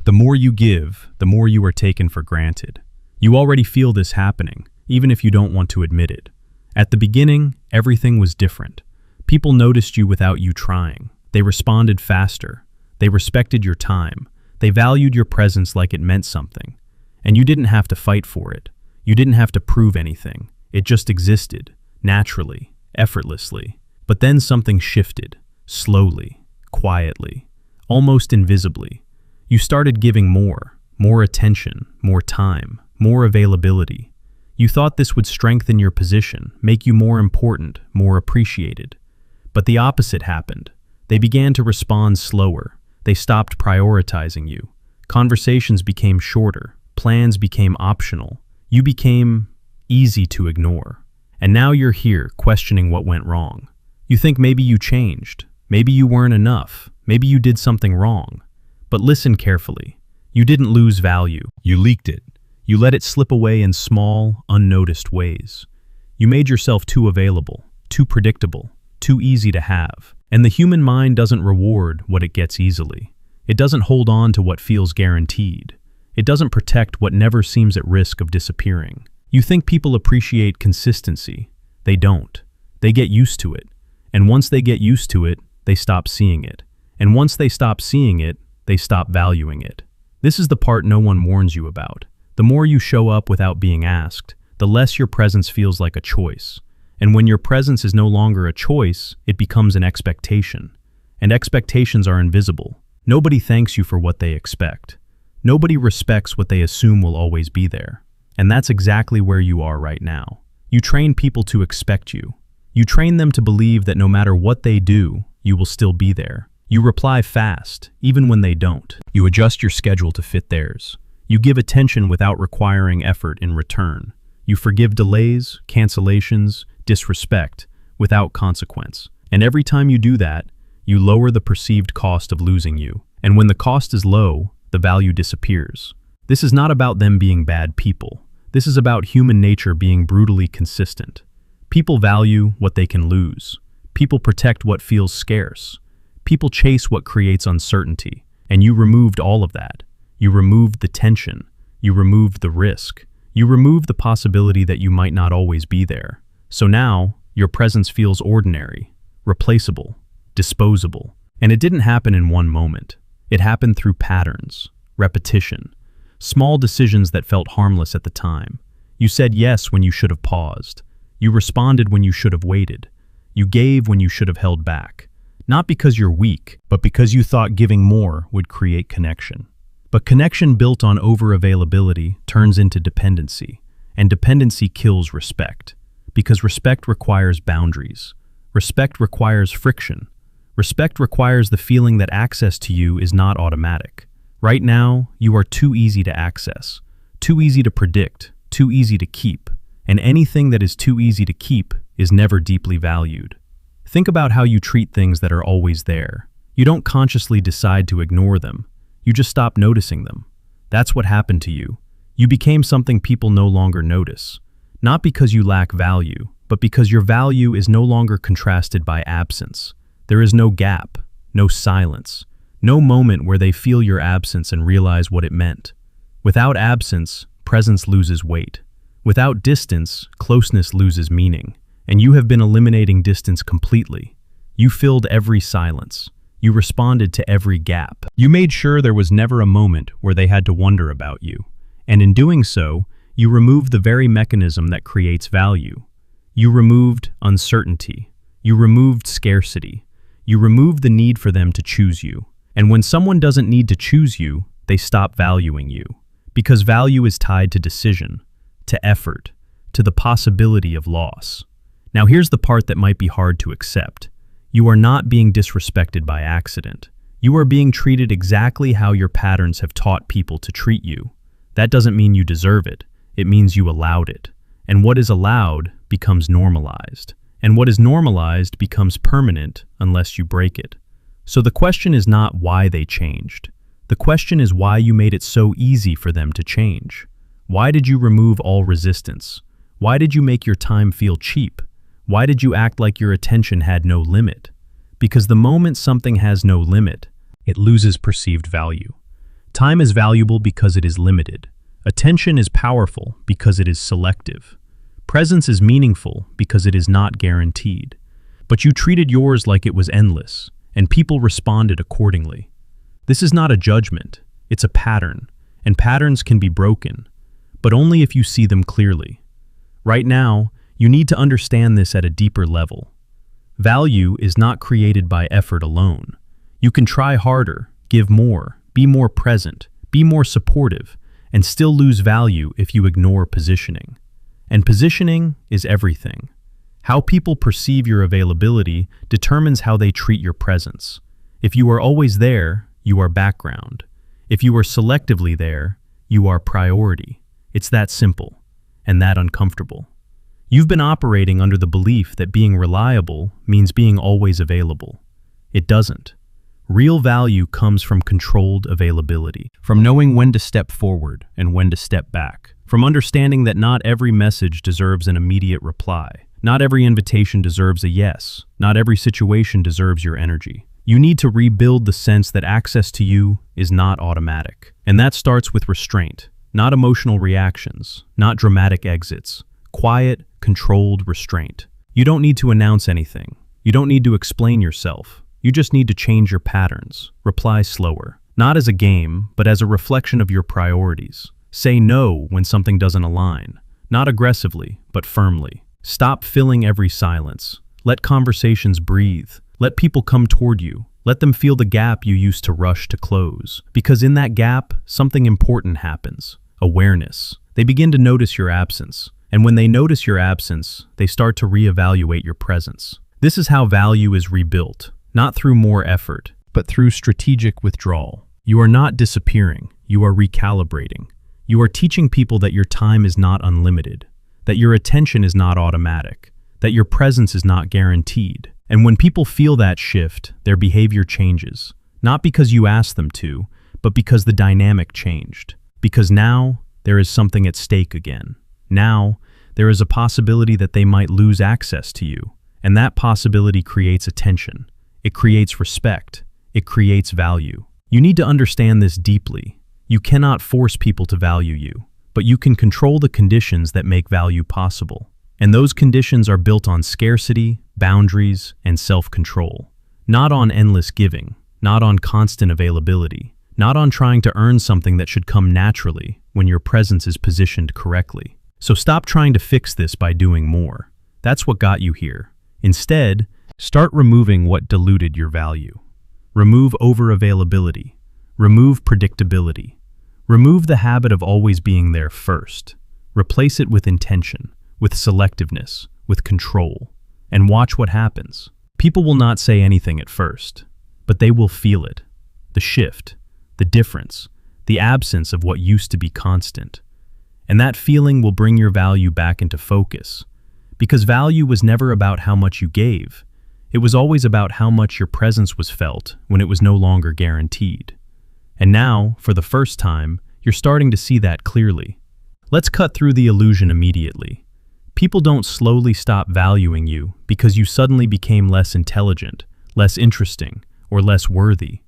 The more you give, the more you are taken for granted. You already feel this happening, even if you don't want to admit it. At the beginning, everything was different. People noticed you without you trying. They responded faster. They respected your time. They valued your presence like it meant something. And you didn't have to fight for it. You didn't have to prove anything. It just existed, naturally, effortlessly. But then something shifted, slowly, quietly, almost invisibly. You started giving more attention, more time, more availability. You thought this would strengthen your position, make you more important, more appreciated. But the opposite happened. They began to respond slower. They stopped prioritizing you. Conversations became shorter. Plans became optional. You became easy to ignore. And now you're here questioning what went wrong. You think maybe you changed. Maybe you weren't enough. Maybe you did something wrong. But listen carefully. You didn't lose value. You leaked it. You let it slip away in small, unnoticed ways. You made yourself too available, too predictable, too easy to have. And the human mind doesn't reward what it gets easily. It doesn't hold on to what feels guaranteed. It doesn't protect what never seems at risk of disappearing. You think people appreciate consistency. They don't. They get used to it. And once they get used to it, they stop seeing it. And once they stop seeing it, they stop valuing it. This is the part no one warns you about. The more you show up without being asked, the less your presence feels like a choice. And when your presence is no longer a choice, it becomes an expectation. And expectations are invisible. Nobody thanks you for what they expect. Nobody respects what they assume will always be there. And that's exactly where you are right now. You train people to expect you. You train them to believe that no matter what they do, you will still be there. You reply fast, even when they don't. You adjust your schedule to fit theirs. You give attention without requiring effort in return. You forgive delays, cancellations, disrespect, without consequence. And every time you do that, you lower the perceived cost of losing you. And when the cost is low, the value disappears. This is not about them being bad people. This is about human nature being brutally consistent. People value what they can lose. People protect what feels scarce. People chase what creates uncertainty, and you removed all of that. You removed the tension. You removed the risk. You removed the possibility that you might not always be there. So now, your presence feels ordinary, replaceable, disposable. And it didn't happen in one moment. It happened through patterns, repetition, small decisions that felt harmless at the time. You said yes when you should have paused. You responded when you should have waited. You gave when you should have held back. Not because you're weak, but because you thought giving more would create connection. But connection built on over-availability turns into dependency, and dependency kills respect. Because respect requires boundaries. Respect requires friction. Respect requires the feeling that access to you is not automatic. Right now, you are too easy to access, too easy to predict, too easy to keep. And anything that is too easy to keep is never deeply valued. Think about how you treat things that are always there. You don't consciously decide to ignore them. You just stop noticing them. That's what happened to you. You became something people no longer notice. Not because you lack value, but because your value is no longer contrasted by absence. There is no gap, no silence, no moment where they feel your absence and realize what it meant. Without absence, presence loses weight. Without distance, closeness loses meaning. And you have been eliminating distance completely. You filled every silence. You responded to every gap. You made sure there was never a moment where they had to wonder about you. And in doing so, you removed the very mechanism that creates value. You removed uncertainty. You removed scarcity. You removed the need for them to choose you. And when someone doesn't need to choose you, they stop valuing you. Because value is tied to decision, to effort, to the possibility of loss. Now here's the part that might be hard to accept. You are not being disrespected by accident. You are being treated exactly how your patterns have taught people to treat you. That doesn't mean you deserve it. It means you allowed it. And what is allowed becomes normalized. And what is normalized becomes permanent unless you break it. So the question is not why they changed. The question is why you made it so easy for them to change. Why did you remove all resistance? Why did you make your time feel cheap? Why did you act like your attention had no limit? Because the moment something has no limit, it loses perceived value. Time is valuable because it is limited. Attention is powerful because it is selective. Presence is meaningful because it is not guaranteed. But you treated yours like it was endless, and people responded accordingly. This is not a judgment, it's a pattern, and patterns can be broken, but only if you see them clearly. Right now, you need to understand this at a deeper level. Value is not created by effort alone. You can try harder, give more, be more present, be more supportive, and still lose value if you ignore positioning. And positioning is everything. How people perceive your availability determines how they treat your presence. If you are always there, you are background. If you are selectively there, you are priority. It's that simple, and that uncomfortable. You've been operating under the belief that being reliable means being always available. It doesn't. Real value comes from controlled availability, from knowing when to step forward and when to step back, from understanding that not every message deserves an immediate reply. Not every invitation deserves a yes. Not every situation deserves your energy. You need to rebuild the sense that access to you is not automatic. And that starts with restraint, not emotional reactions, not dramatic exits. Quiet, controlled restraint. You don't need to announce anything. You don't need to explain yourself. You just need to change your patterns. Reply slower. Not as a game, but as a reflection of your priorities. Say no when something doesn't align. Not aggressively, but firmly. Stop filling every silence. Let conversations breathe. Let people come toward you. Let them feel the gap you used to rush to close. Because in that gap, something important happens. Awareness. They begin to notice your absence. And when they notice your absence, they start to reevaluate your presence. This is how value is rebuilt, not through more effort, but through strategic withdrawal. You are not disappearing, you are recalibrating. You are teaching people that your time is not unlimited, that your attention is not automatic, that your presence is not guaranteed. And when people feel that shift, their behavior changes, not because you asked them to, but because the dynamic changed. Because now, there is something at stake again. Now, there is a possibility that they might lose access to you, and that possibility creates attention. It creates respect. It creates value. You need to understand this deeply. You cannot force people to value you, but you can control the conditions that make value possible. And those conditions are built on scarcity, boundaries, and self-control. Not on endless giving, not on constant availability, not on trying to earn something that should come naturally when your presence is positioned correctly. So stop trying to fix this by doing more. That's what got you here. Instead, start removing what diluted your value. Remove over-availability. Remove predictability. Remove the habit of always being there first. Replace it with intention, with selectiveness, with control. And watch what happens. People will not say anything at first, but they will feel it. The shift, the difference, the absence of what used to be constant. And that feeling will bring your value back into focus. Because value was never about how much you gave. It was always about how much your presence was felt when it was no longer guaranteed. And now, for the first time, you're starting to see that clearly. Let's cut through the illusion immediately. People don't slowly stop valuing you because you suddenly became less intelligent, less interesting, or less worthy.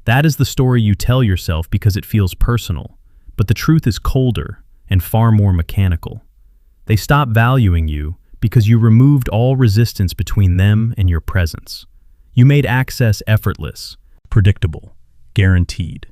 That is the story you tell yourself because it feels personal, but the truth is colder and far more mechanical. They stop valuing you because you removed all resistance between them and your presence. You made access effortless, predictable, guaranteed.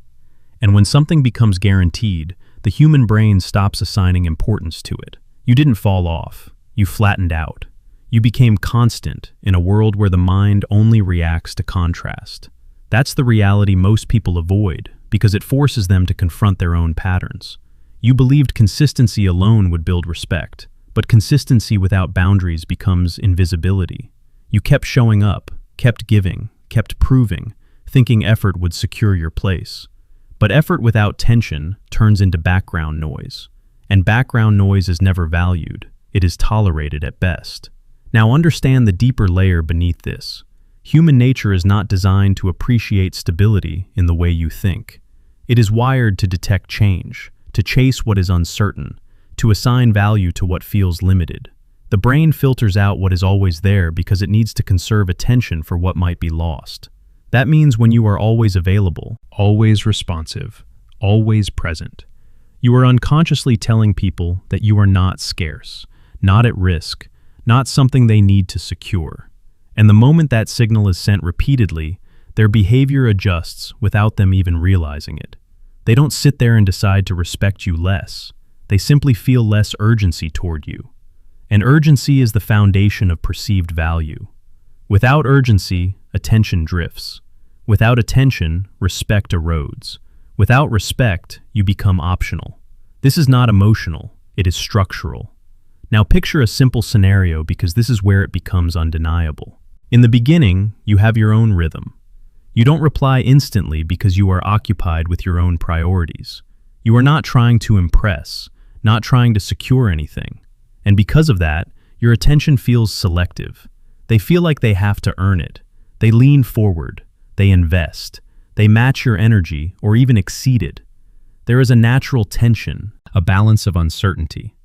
And when something becomes guaranteed, the human brain stops assigning importance to it. You didn't fall off. You flattened out. You became constant in a world where the mind only reacts to contrast. That's the reality most people avoid because it forces them to confront their own patterns. You believed consistency alone would build respect, but consistency without boundaries becomes invisibility. You kept showing up, kept giving, kept proving, thinking effort would secure your place. But effort without tension turns into background noise. And background noise is never valued. It is tolerated at best. Now understand the deeper layer beneath this. Human nature is not designed to appreciate stability in the way you think. It is wired to detect change, to chase what is uncertain, to assign value to what feels limited. The brain filters out what is always there because it needs to conserve attention for what might be lost. That means when you are always available, always responsive, always present. You are unconsciously telling people that you are not scarce, not at risk, not something they need to secure. And the moment that signal is sent repeatedly, their behavior adjusts without them even realizing it. They don't sit there and decide to respect you less. They simply feel less urgency toward you. And urgency is the foundation of perceived value. Without urgency, attention drifts. Without attention, respect erodes. Without respect, you become optional. This is not emotional, it is structural. Now picture a simple scenario because this is where it becomes undeniable. In the beginning, you have your own rhythm. You don't reply instantly because you are occupied with your own priorities. You are not trying to impress, not trying to secure anything. And because of that, your attention feels selective. They feel like they have to earn it. They lean forward. They invest. They match your energy or even exceed it. There is a natural tension, a balance of uncertainty.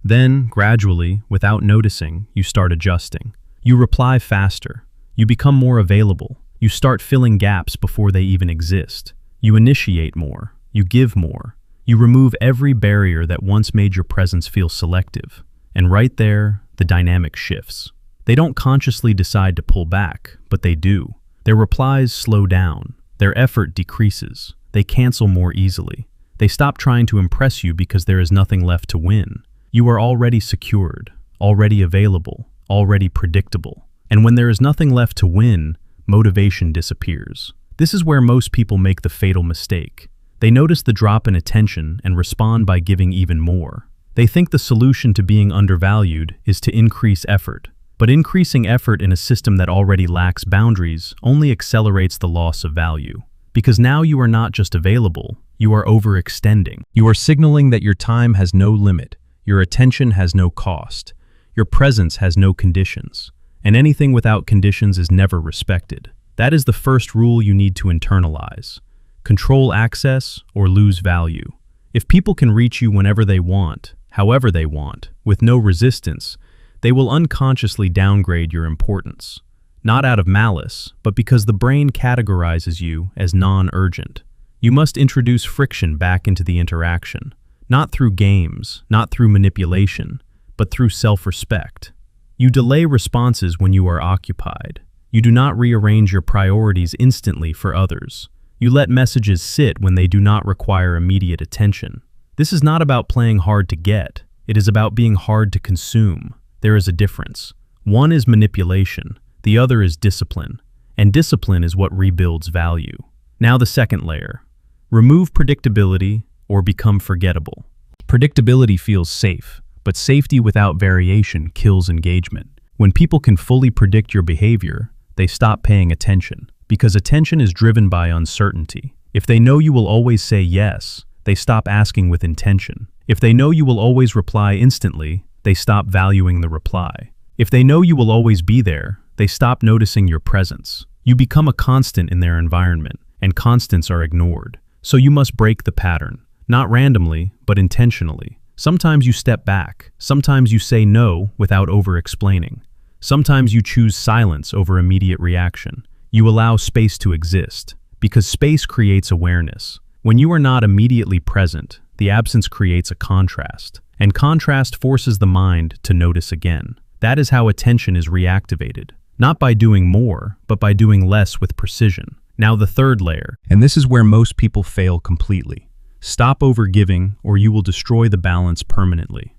Then, gradually, without noticing, you start adjusting. You reply faster. You become more available. You start filling gaps before they even exist. You initiate more. You give more. You remove every barrier that once made your presence feel selective. And right there, the dynamic shifts. They don't consciously decide to pull back, but they do. Their replies slow down. Their effort decreases. They cancel more easily. They stop trying to impress you because there is nothing left to win. You are already secured, already available, already predictable. And when there is nothing left to win, motivation disappears. This is where most people make the fatal mistake. They notice the drop in attention and respond by giving even more. They think the solution to being undervalued is to increase effort. But increasing effort in a system that already lacks boundaries only accelerates the loss of value. Because now you are not just available, you are overextending. You are signaling that your time has no limit, your attention has no cost, your presence has no conditions, and anything without conditions is never respected. That is the first rule you need to internalize. Control access or lose value. If people can reach you whenever they want, however they want, with no resistance, they will unconsciously downgrade your importance. Not out of malice, but because the brain categorizes you as non-urgent. You must introduce friction back into the interaction, not through games, not through manipulation, but through self-respect. You delay responses when you are occupied. You do not rearrange your priorities instantly for others. You let messages sit when they do not require immediate attention. This is not about playing hard to get. It is about being hard to consume. There is a difference. One is manipulation, the other is discipline, and discipline is what rebuilds value. Now the second layer. Remove predictability or become forgettable. Predictability feels safe, but safety without variation kills engagement. When people can fully predict your behavior, they stop paying attention, because attention is driven by uncertainty. If they know you will always say yes, they stop asking with intention. If they know you will always reply instantly, they stop valuing the reply. If they know you will always be there, they stop noticing your presence. You become a constant in their environment, and constants are ignored. So you must break the pattern, not randomly, but intentionally. Sometimes you step back. Sometimes you say no without over-explaining. Sometimes you choose silence over immediate reaction. You allow space to exist, because space creates awareness. When you are not immediately present, the absence creates a contrast. And contrast forces the mind to notice again. That is how attention is reactivated. Not by doing more, but by doing less with precision. Now the third layer. And this is where most people fail completely. Stop overgiving, or you will destroy the balance permanently.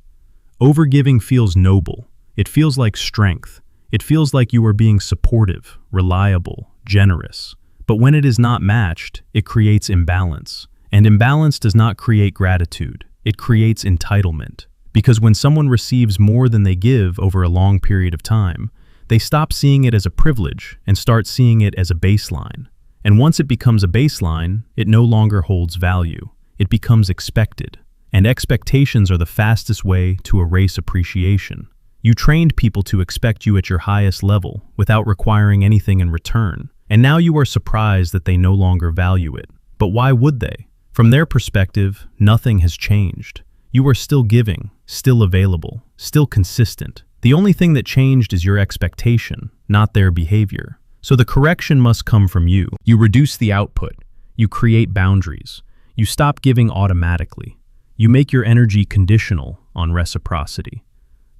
Overgiving feels noble. It feels like strength. It feels like you are being supportive, reliable, generous. But when it is not matched, it creates imbalance. And imbalance does not create gratitude. It creates entitlement. Because when someone receives more than they give over a long period of time, they stop seeing it as a privilege and start seeing it as a baseline. And once it becomes a baseline, it no longer holds value. It becomes expected. And expectations are the fastest way to erase appreciation. You trained people to expect you at your highest level without requiring anything in return. And now you are surprised that they no longer value it. But why would they? From their perspective, nothing has changed. You are still giving, still available, still consistent. The only thing that changed is your expectation, not their behavior. So the correction must come from you. You reduce the output. You create boundaries. You stop giving automatically. You make your energy conditional on reciprocity.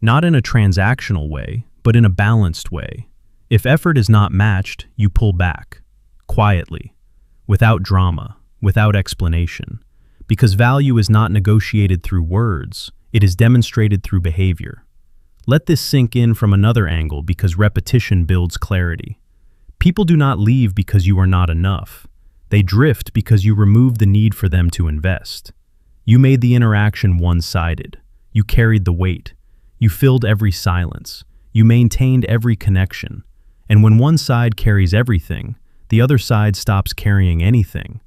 Not in a transactional way, but in a balanced way. If effort is not matched, you pull back, quietly, without drama, without explanation. Because value is not negotiated through words, it is demonstrated through behavior. Let this sink in from another angle because repetition builds clarity. People do not leave because you are not enough. They drift because you remove the need for them to invest. You made the interaction one-sided. You carried the weight. You filled every silence. You maintained every connection. And when one side carries everything, the other side stops carrying anything.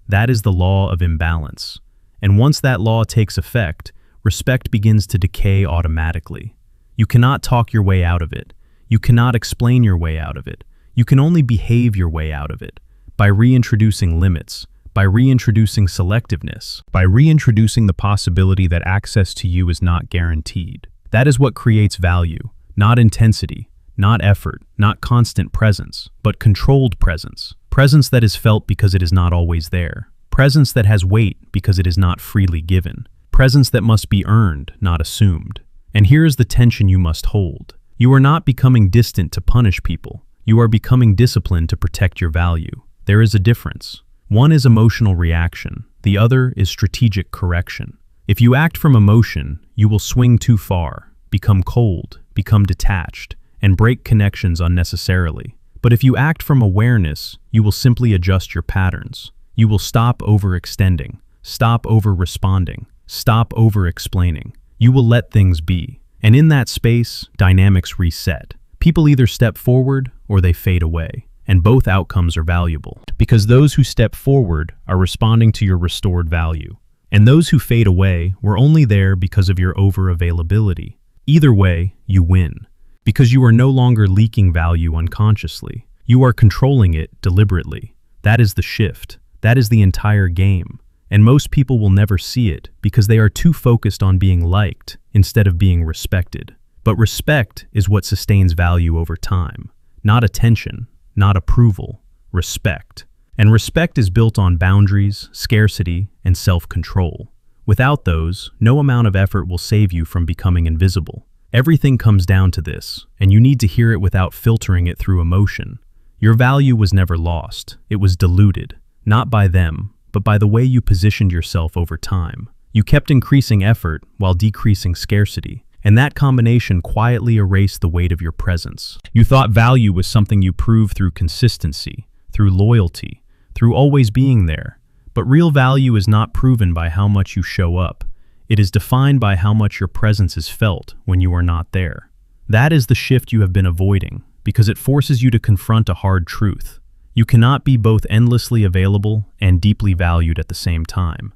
That is the law of imbalance. And once that law takes effect, respect begins to decay automatically. You cannot talk your way out of it. You cannot explain your way out of it. You can only behave your way out of it by reintroducing limits, by reintroducing selectiveness, by reintroducing the possibility that access to you is not guaranteed. That is what creates value, not intensity, not effort, not constant presence, but controlled presence. Presence that is felt because it is not always there. Presence that has weight because it is not freely given. Presence that must be earned, not assumed. And here is the tension you must hold. You are not becoming distant to punish people. You are becoming disciplined to protect your value. There is a difference. One is emotional reaction. The other is strategic correction. If you act from emotion, you will swing too far, become cold, become detached, and break connections unnecessarily. But if you act from awareness, you will simply adjust your patterns. You will stop overextending, stop over-responding, stop over-explaining. You will let things be. And in that space, dynamics reset. People either step forward or they fade away. And both outcomes are valuable. Because those who step forward are responding to your restored value. And those who fade away were only there because of your over-availability. Either way, you win. Because you are no longer leaking value unconsciously. You are controlling it deliberately. That is the shift. That is the entire game. And most people will never see it because they are too focused on being liked instead of being respected. But respect is what sustains value over time. Not attention, not approval, respect. And respect is built on boundaries, scarcity, and self-control. Without those, no amount of effort will save you from becoming invisible. Everything comes down to this, and you need to hear it without filtering it through emotion. Your value was never lost. It was diluted, not by them, but by the way you positioned yourself over time. You kept increasing effort while decreasing scarcity, and that combination quietly erased the weight of your presence. You thought value was something you proved through consistency, through loyalty, through always being there. But real value is not proven by how much you show up. It is defined by how much your presence is felt when you are not there. That is the shift you have been avoiding, because it forces you to confront a hard truth. You cannot be both endlessly available and deeply valued at the same time.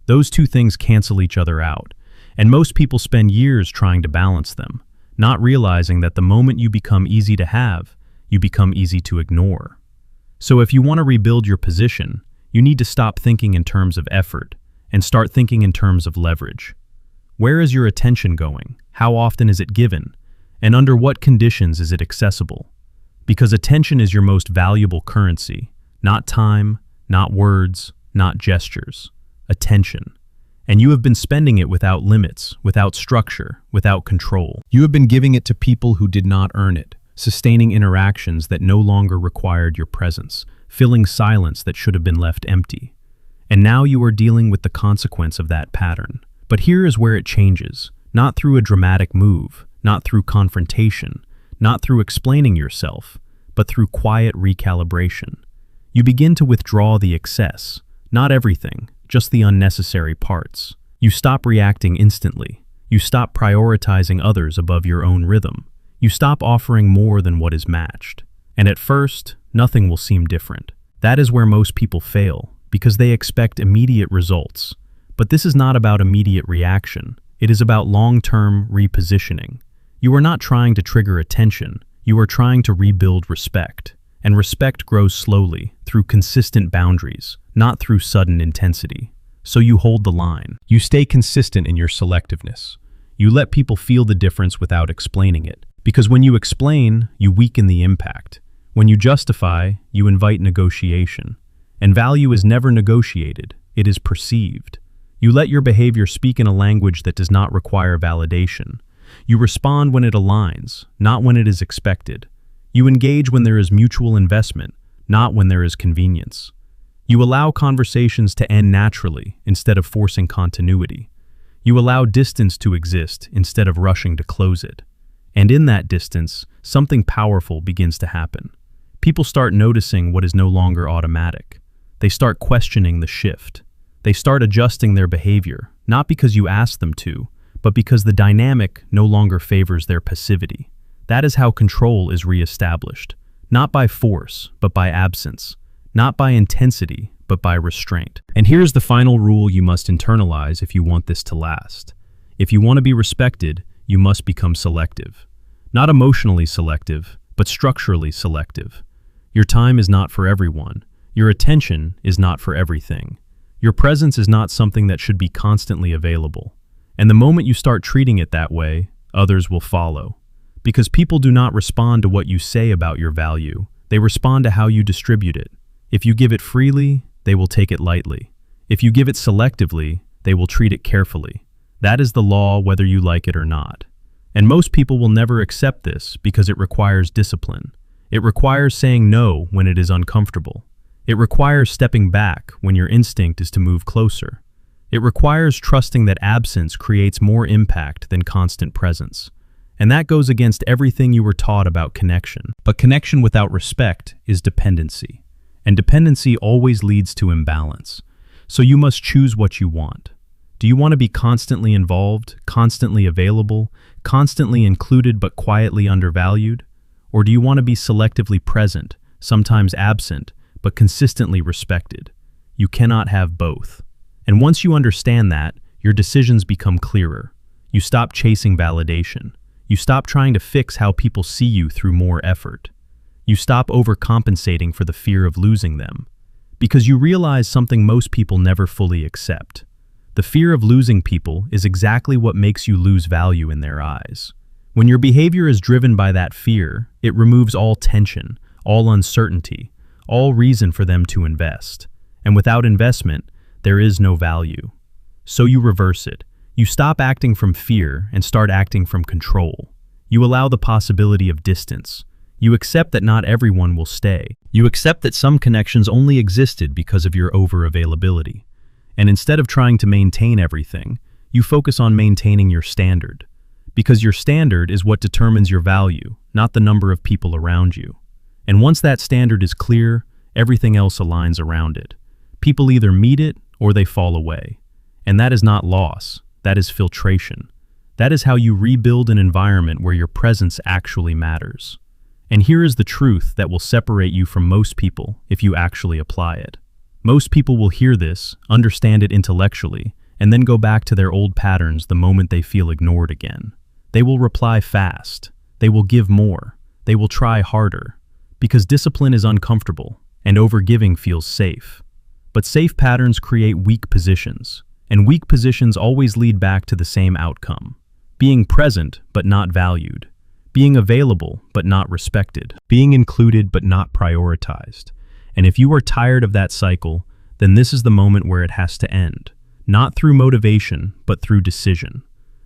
Those two things cancel each other out, and most people spend years trying to balance them, not realizing that the moment you become easy to have, you become easy to ignore. So if you want to rebuild your position, you need to stop thinking in terms of effort and start thinking in terms of leverage. Where is your attention going? How often is it given? And under what conditions is it accessible? Because attention is your most valuable currency, not time, not words, not gestures. Attention. And you have been spending it without limits, without structure, without control. You have been giving it to people who did not earn it, sustaining interactions that no longer required your presence, filling silence that should have been left empty. And now you are dealing with the consequence of that pattern. But here is where it changes, not through a dramatic move, not through confrontation, not through explaining yourself, but through quiet recalibration. You begin to withdraw the excess, not everything, just the unnecessary parts. You stop reacting instantly. You stop prioritizing others above your own rhythm. You stop offering more than what is matched. And at first, nothing will seem different. That is where most people fail, because they expect immediate results. But this is not about immediate reaction. It is about long-term repositioning. You are not trying to trigger attention. You are trying to rebuild respect. And respect grows slowly, through consistent boundaries, not through sudden intensity. So you hold the line. You stay consistent in your selectiveness. You let people feel the difference without explaining it. Because when you explain, you weaken the impact. When you justify, you invite negotiation. And value is never negotiated. it is perceived. You let your behavior speak in a language that does not require validation. You respond when it aligns, not when it is expected. You engage when there is mutual investment, not when there is convenience. You allow conversations to end naturally instead of forcing continuity. You allow distance to exist instead of rushing to close it. And in that distance, something powerful begins to happen. People start noticing what is no longer automatic. They start questioning the shift. They start adjusting their behavior, not because you ask them to, but because the dynamic no longer favors their passivity. That is how control is reestablished, not by force, but by absence, not by intensity, but by restraint. And here's the final rule you must internalize if you want this to last. If you want to be respected, you must become selective. Not emotionally selective, but structurally selective. Your time is not for everyone. Your attention is not for everything. Your presence is not something that should be constantly available. And the moment you start treating it that way, others will follow. Because people do not respond to what you say about your value. They respond to how you distribute it. If you give it freely, they will take it lightly. If you give it selectively, they will treat it carefully. That is the law whether you like it or not. And most people will never accept this because it requires discipline. It requires saying no when it is uncomfortable. It requires stepping back when your instinct is to move closer. It requires trusting that absence creates more impact than constant presence. And that goes against everything you were taught about connection. But connection without respect is dependency. And dependency always leads to imbalance. So you must choose what you want. Do you want to be constantly involved, constantly available, constantly included but quietly undervalued? Or do you want to be selectively present, sometimes absent, but consistently respected? You cannot have both. And once you understand that, your decisions become clearer. You stop chasing validation. You stop trying to fix how people see you through more effort. You stop overcompensating for the fear of losing them. Because you realize something most people never fully accept. The fear of losing people is exactly what makes you lose value in their eyes. When your behavior is driven by that fear, it removes all tension, all uncertainty, all reason for them to invest. And without investment, there is no value. So you reverse it. You stop acting from fear and start acting from control. You allow the possibility of distance. You accept that not everyone will stay. You accept that some connections only existed because of your over-availability. And instead of trying to maintain everything, you focus on maintaining your standard. Because your standard is what determines your value, not the number of people around you. And once that standard is clear, everything else aligns around it. People either meet it or they fall away. And that is not loss. That is filtration. That is how you rebuild an environment where your presence actually matters. And here is the truth that will separate you from most people if you actually apply it. Most people will hear this, understand it intellectually, and then go back to their old patterns the moment they feel ignored again. They will reply fast. They will give more. They will try harder. Because discipline is uncomfortable, and overgiving feels safe. But safe patterns create weak positions. And weak positions always lead back to the same outcome. Being present, but not valued. Being available, but not respected. Being included, but not prioritized. And if you are tired of that cycle, then this is the moment where it has to end. Not through motivation, but through decision.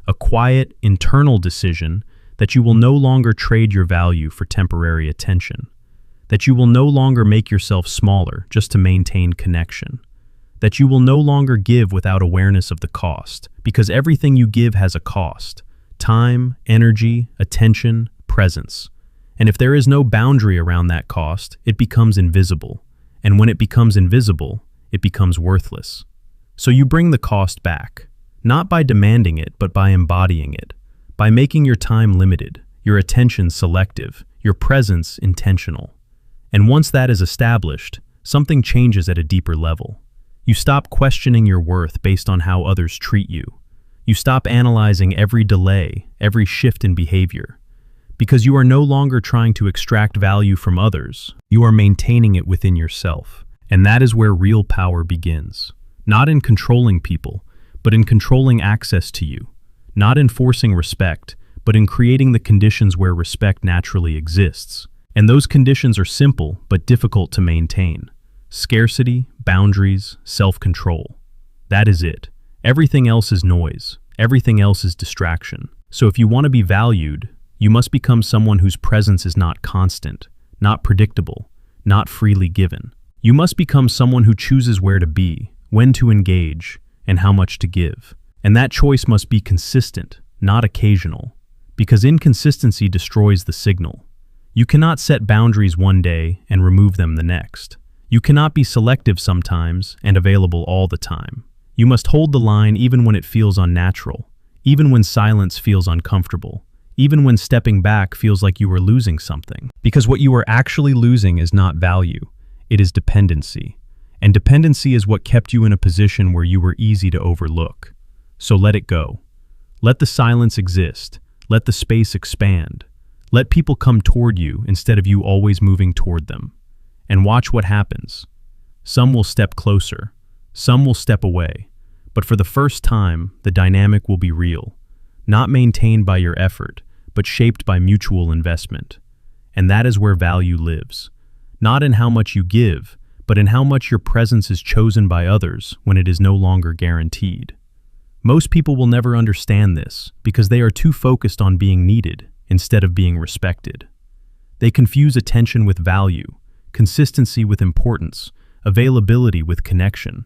A quiet, internal decision that you will no longer trade your value for temporary attention. That you will no longer make yourself smaller just to maintain connection. That you will no longer give without awareness of the cost, because everything you give has a cost. Time, energy, attention, presence. And if there is no boundary around that cost, it becomes invisible. And when it becomes invisible, it becomes worthless. So you bring the cost back, not by demanding it, but by embodying it, by making your time limited, your attention selective, your presence intentional. And once that is established, something changes at a deeper level. You stop questioning your worth based on how others treat you. You stop analyzing every delay, every shift in behavior. Because you are no longer trying to extract value from others, you are maintaining it within yourself. And that is where real power begins. Not in controlling people, but in controlling access to you. Not in forcing respect, but in creating the conditions where respect naturally exists. And those conditions are simple, but difficult to maintain. Scarcity, boundaries, self-control. That is it. Everything else is noise. Everything else is distraction. So if you want to be valued, you must become someone whose presence is not constant, not predictable, not freely given. You must become someone who chooses where to be, when to engage, and how much to give. And that choice must be consistent, not occasional, because inconsistency destroys the signal. You cannot set boundaries one day and remove them the next. You cannot be selective sometimes and available all the time. You must hold the line even when it feels unnatural, even when silence feels uncomfortable, even when stepping back feels like you are losing something. Because what you are actually losing is not value, it is dependency. And dependency is what kept you in a position where you were easy to overlook. So let it go. Let the silence exist. Let the space expand. Let people come toward you instead of you always moving toward them. And watch what happens. Some will step closer. Some will step away. But for the first time, the dynamic will be real. Not maintained by your effort, but shaped by mutual investment. And that is where value lives. Not in how much you give, but in how much your presence is chosen by others when it is no longer guaranteed. Most people will never understand this because they are too focused on being needed instead of being respected. They confuse attention with value, consistency with importance, availability with connection,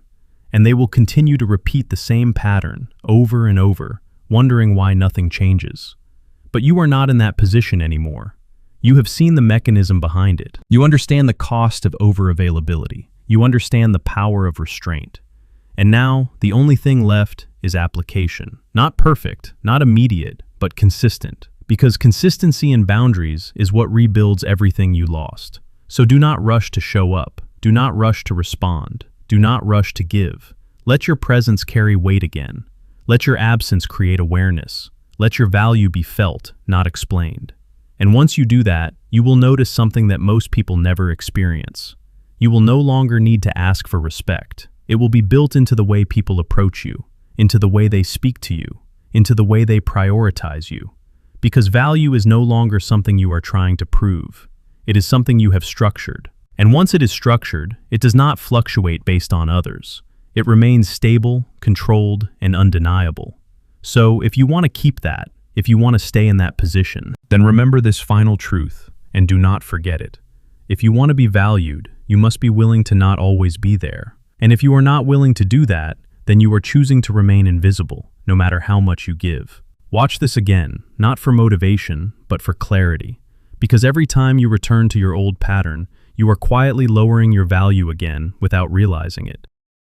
and they will continue to repeat the same pattern over and over, wondering why nothing changes. But you are not in that position anymore. You have seen the mechanism behind it. You understand the cost of over-availability. You understand the power of restraint. And now, the only thing left is application. Not perfect, not immediate, but consistent. Because consistency and boundaries is what rebuilds everything you lost. So do not rush to show up. Do not rush to respond. Do not rush to give. Let your presence carry weight again. Let your absence create awareness. Let your value be felt, not explained. And once you do that, you will notice something that most people never experience. You will no longer need to ask for respect. It will be built into the way people approach you, into the way they speak to you, into the way they prioritize you. Because value is no longer something you are trying to prove. It is something you have structured. And once it is structured, it does not fluctuate based on others. It remains stable, controlled, and undeniable. So if you want to keep that, if you want to stay in that position, then remember this final truth and do not forget it. If you want to be valued, you must be willing to not always be there. And if you are not willing to do that, then you are choosing to remain invisible, no matter how much you give. Watch this again, not for motivation, but for clarity. Because every time you return to your old pattern, you are quietly lowering your value again without realizing it.